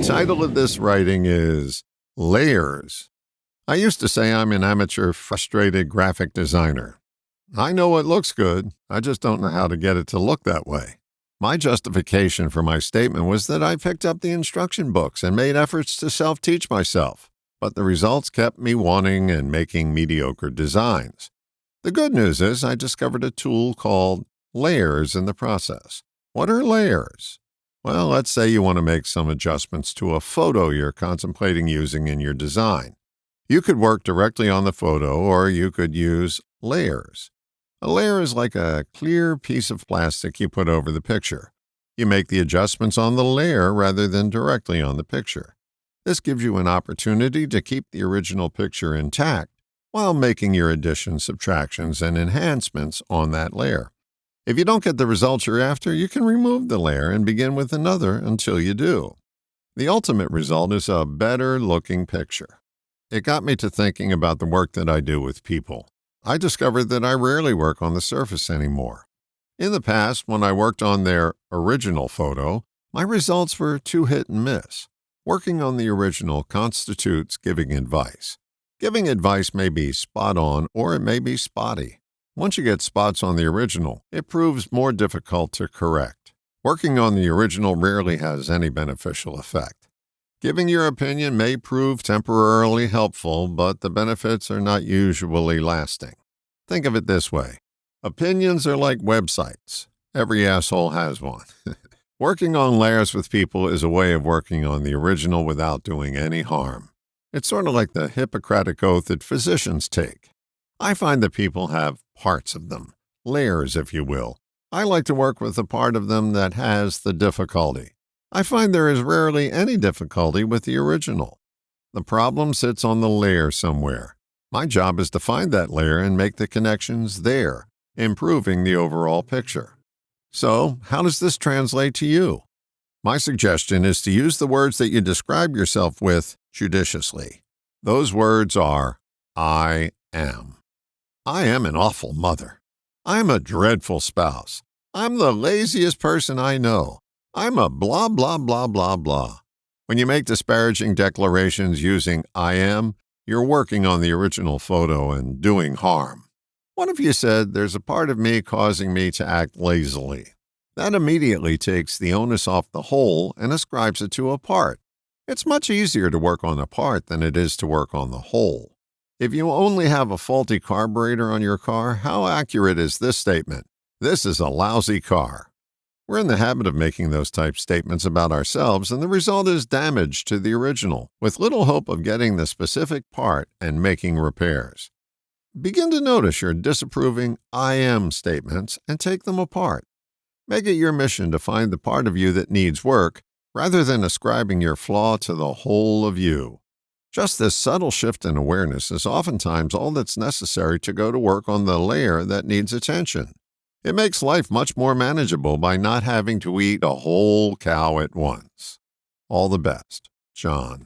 title of this writing is Layers. I used to say I'm an amateur frustrated graphic designer. I know it looks good, I just don't know how to get it to look that way. My justification for my statement was that I picked up the instruction books and made efforts to self-teach myself, but the results kept me wanting and making mediocre designs. The good news is I discovered a tool called layers in the process. What are layers? Well, let's say you want to make some adjustments to a photo you're contemplating using in your design. You could work directly on the photo, or you could use layers. A layer is like a clear piece of plastic you put over the picture. You make the adjustments on the layer rather than directly on the picture. This gives you an opportunity to keep the original picture intact while making your additions, subtractions, and enhancements on that layer. If you don't get the results you're after, you can remove the layer and begin with another until you do. The ultimate result is a better-looking picture. It got me to thinking about the work that I do with people. I discovered that I rarely work on the surface anymore. In the past, when I worked on their original photo, my results were too hit and miss. Working on the original constitutes giving advice. Giving advice may be spot on or it may be spotty. Once you get spots on the original, it proves more difficult to correct. Working on the original rarely has any beneficial effect. Giving your opinion may prove temporarily helpful, but the benefits are not usually lasting. Think of it this way. Opinions are like websites. Every asshole has one. Working on layers with people is a way of working on the original without doing any harm. It's sort of like the Hippocratic Oath that physicians take. I find that people have parts of them, layers if you will. I like to work with the part of them that has the difficulty. I find there is rarely any difficulty with the original. The problem sits on the layer somewhere. My job is to find that layer and make the connections there, improving the overall picture. So, how does this translate to you? My suggestion is to use the words that you describe yourself with judiciously. Those words are, I am. I am an awful mother. I'm a dreadful spouse. I'm the laziest person I know. I'm a blah, blah, blah, blah, blah. When you make disparaging declarations using I am, you're working on the original photo and doing harm. What if you said, there's a part of me causing me to act lazily? That immediately takes the onus off the whole and ascribes it to a part. It's much easier to work on a part than it is to work on the whole. If you only have a faulty carburetor on your car, how accurate is this statement? This is a lousy car. We're in the habit of making those type statements about ourselves, and the result is damage to the original, with little hope of getting the specific part and making repairs. Begin to notice your disapproving I am statements and take them apart. Make it your mission to find the part of you that needs work, rather than ascribing your flaw to the whole of you. Just this subtle shift in awareness is oftentimes all that's necessary to go to work on the layer that needs attention. It makes life much more manageable by not having to eat a whole cow at once. All the best, John.